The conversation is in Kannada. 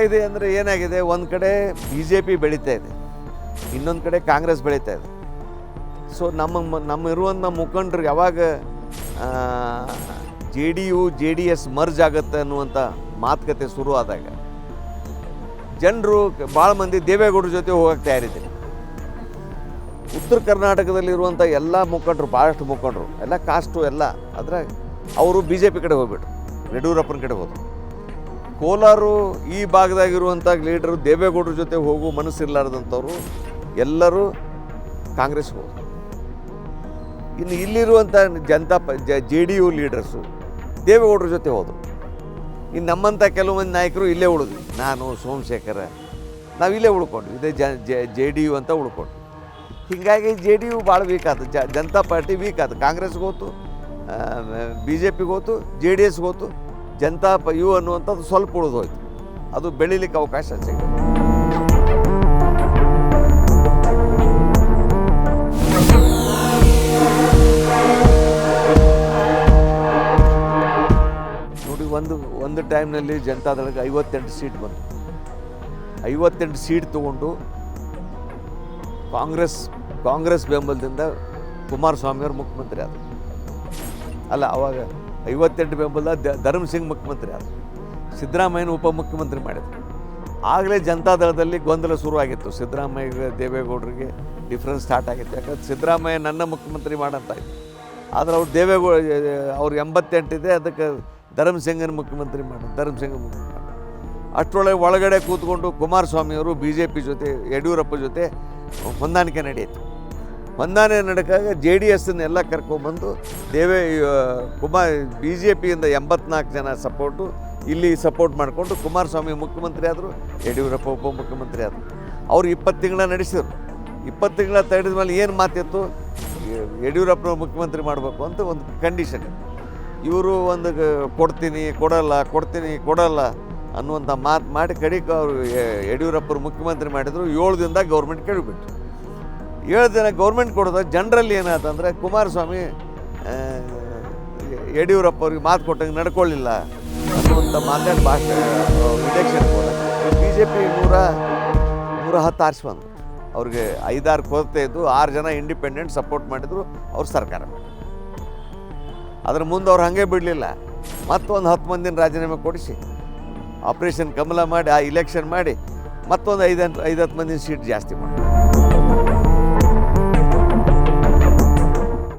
ಇದೆ ಅಂದರೆ ಏನಾಗಿದೆ, ಒಂದು ಕಡೆ BJP ಬೆಳೀತಾ ಇದೆ, ಇನ್ನೊಂದು ಕಡೆ ಕಾಂಗ್ರೆಸ್ ಬೆಳೀತಾ ಇದೆ. ಸೊ ನಮ್ಮ ಇರುವಂಥ ಮುಖಂಡರು ಯಾವಾಗ JDU JDS ಮರ್ಜ್ ಆಗುತ್ತೆ ಅನ್ನುವಂಥ ಮಾತುಕತೆ ಶುರು ಆದಾಗ ಜನರು ಭಾಳ ಮಂದಿ ದೇವೇಗೌಡರ ಜೊತೆ ಹೋಗಕ್ಕೆ ತಯಾರಿದ್ದಾರೆ. ಉತ್ತರ ಕರ್ನಾಟಕದಲ್ಲಿರುವಂಥ ಎಲ್ಲ ಮುಖಂಡರು, ಭಾಳಷ್ಟು ಮುಖಂಡರು ಎಲ್ಲ ಕಾಸ್ಟು ಎಲ್ಲ ಅದ್ರಾಗ ಅವರು BJP ಕಡೆ ಹೋಗ್ಬಿಟ್ರು, ಯಡಿಯೂರಪ್ಪನ ಕಡೆ ಹೋದರು. ಕೋಲಾರು ಈ ಭಾಗದಾಗಿರುವಂಥ ಲೀಡರು ದೇವೇಗೌಡರ ಜೊತೆ ಹೋಗು ಮನಸ್ಸಿರ್ಲಾರ್ದಂಥವ್ರು ಎಲ್ಲರೂ ಕಾಂಗ್ರೆಸ್ಗೆ ಹೋದರು. ಇನ್ನು ಇಲ್ಲಿರುವಂಥ JDU ಲೀಡರ್ಸು ದೇವೇಗೌಡರ ಜೊತೆ ಹೋದರು. ಇನ್ನು ನಮ್ಮಂಥ ಕೆಲವು ಮಂದಿ ನಾಯಕರು ಇಲ್ಲೇ ಉಳಿದ್ವಿ, ನಾನು ಸೋಮಶೇಖರ ನಾವಿಲ್ಲೇ ಉಳ್ಕೊಂಡ್ವಿ, ಇದೇ JDU ಅಂತ ಉಳ್ಕೊಂಡ್ವಿ. ಹೀಗಾಗಿ JDU ಭಾಳ ವೀಕ್ ಆಯ್ತು, ಜನತಾ ಪಾರ್ಟಿ ವೀಕ್ ಆಯ್ತು. ಕಾಂಗ್ರೆಸ್ಗೆ ಹೋತು, BJPಗೆ ಹೋತು, JDSಗೆ ಹೋತು, ಜನತಾ ಇವು ಅನ್ನುವಂಥದ್ದು ಸ್ವಲ್ಪ ಉಳಿದು ಹೋಯ್ತು. ಅದು ಬೆಳೀಲಿಕ್ಕೆ ಅವಕಾಶ ಸಿಗುತ್ತೆ. ನೋಡಿ, ಒಂದು ಟೈಮ್ನಲ್ಲಿ ಜನತಾದಳಕ್ಕೆ 58 ಸೀಟ್ ಬಂತು. 58 ಸೀಟ್ ತೊಗೊಂಡು ಕಾಂಗ್ರೆಸ್ ಬೆಂಬಲದಿಂದ ಕುಮಾರಸ್ವಾಮಿಯವರು ಮುಖ್ಯಮಂತ್ರಿ ಆದರು. ಅಲ್ಲ, ಅವಾಗ 58 ಬೆಂಬಲದ ಧರ್ಮಸಿಂಗ್ ಮುಖ್ಯಮಂತ್ರಿ ಆದರು, ಸಿದ್ದರಾಮಯ್ಯನ ಉಪಮುಖ್ಯಮಂತ್ರಿ ಮಾಡಿದರು. ಆಗಲೇ ಜನತಾದಳದಲ್ಲಿ ಗೊಂದಲ ಶುರುವಾಗಿತ್ತು. ಸಿದ್ದರಾಮಯ್ಯ ದೇವೇಗೌಡರಿಗೆ ಡಿಫ್ರೆನ್ಸ್ ಸ್ಟಾರ್ಟ್ ಆಗಿತ್ತು. ಯಾಕಂದ್ರೆ ಸಿದ್ದರಾಮಯ್ಯ ನನ್ನ ಮುಖ್ಯಮಂತ್ರಿ ಮಾಡಂತ ಇತ್ತು, ಆದರೆ ಅವ್ರು ಅವ್ರು 88 ಇದೆ, ಅದಕ್ಕೆ ಧರ್ಮಸಿಂಗನ ಮುಖ್ಯಮಂತ್ರಿ ಧರ್ಮಸಿಂಗ ಮುಖ್ಯಮಂತ್ರಿ ಮಾಡಿ. ಅಷ್ಟರೊಳಗೆ ಒಳಗಡೆ ಕೂತ್ಕೊಂಡು ಕುಮಾರಸ್ವಾಮಿಯವರು BJP ಜೊತೆ ಯಡಿಯೂರಪ್ಪ ಜೊತೆ ಹೊಂದಾಣಿಕೆ ನಡೆಯಿತು. ಹೊಂದಾಣಿಕೆ ನಡಕಾಗ JDSನ್ನೆಲ್ಲ ಕರ್ಕೊಂಡ್ಬಂದು BJPಯಿಂದ 84 ಜನ ಸಪೋರ್ಟು ಇಲ್ಲಿ ಸಪೋರ್ಟ್ ಮಾಡಿಕೊಂಡು ಕುಮಾರಸ್ವಾಮಿ ಮುಖ್ಯಮಂತ್ರಿ ಆದರು, ಯಡಿಯೂರಪ್ಪ ಉಪಮುಖ್ಯಮಂತ್ರಿ ಆದರು. ಅವರು 20 ತಿಂಗಳ ನಡೆಸಿದರು. 20 ತಿಂಗಳ ತಡೆದ ಮೇಲೆ ಏನು ಮಾತಿತ್ತು, ಯಡಿಯೂರಪ್ಪನ ಮುಖ್ಯಮಂತ್ರಿ ಮಾಡಬೇಕು ಅಂತ ಒಂದು ಕಂಡೀಷನ್. ಇವರು ಒಂದು ಕೊಡಲ್ಲ ಅನ್ನುವಂಥ ಮಾತು ಮಾಡಿ ಕಡೆಗೆ ಅವರು ಯಡಿಯೂರಪ್ಪರು ಮುಖ್ಯಮಂತ್ರಿ ಮಾಡಿದರು. 7 ದಿನದಾಗ ಗೌರ್ಮೆಂಟ್ ಕೇಳಿಬಿಟ್ರು. 7 ದಿನ ಗೌರ್ಮೆಂಟ್ ಕೊಡೋದಾಗ ಜನರಲ್ಲಿ ಏನಾಯ್ತಂದರೆ ಕುಮಾರಸ್ವಾಮಿ ಯಡಿಯೂರಪ್ಪ ಅವ್ರಿಗೆ ಮಾತು ಕೊಟ್ಟಂಗೆ ನಡ್ಕೊಳ್ಳಿಲ್ಲ ಅನ್ನುವಂಥ ಮಾತಾಡಿ ಇಲೆಕ್ಷನ್ ಹೋದಾಗ BJP 110 ಆರಿಸಿ ಬಂದರು. ಅವ್ರಿಗೆ 5-6 ಕೊರತೆ ಇದ್ದು 6 ಜನ ಇಂಡಿಪೆಂಡೆಂಟ್ ಸಪೋರ್ಟ್ ಮಾಡಿದರು, ಅವ್ರು ಸರ್ಕಾರ ಮಾಡಿದ್ರು. ಅದ್ರ ಮುಂದೆ ಅವ್ರು ಹಾಗೆ ಬಿಡಲಿಲ್ಲ, ಮತ್ತೊಂದು 10 ಮಂದಿನ ರಾಜೀನಾಮೆ ಕೊಡಿಸಿ ಆಪರೇಷನ್ ಕಮಲ ಮಾಡಿ ಆ ಇಲೆಕ್ಷನ್ ಮಾಡಿ ಮತ್ತೊಂದು 5-10 ಮಂದಿನ ಸೀಟ್ ಜಾಸ್ತಿ ಮಾಡಿದ್ರು.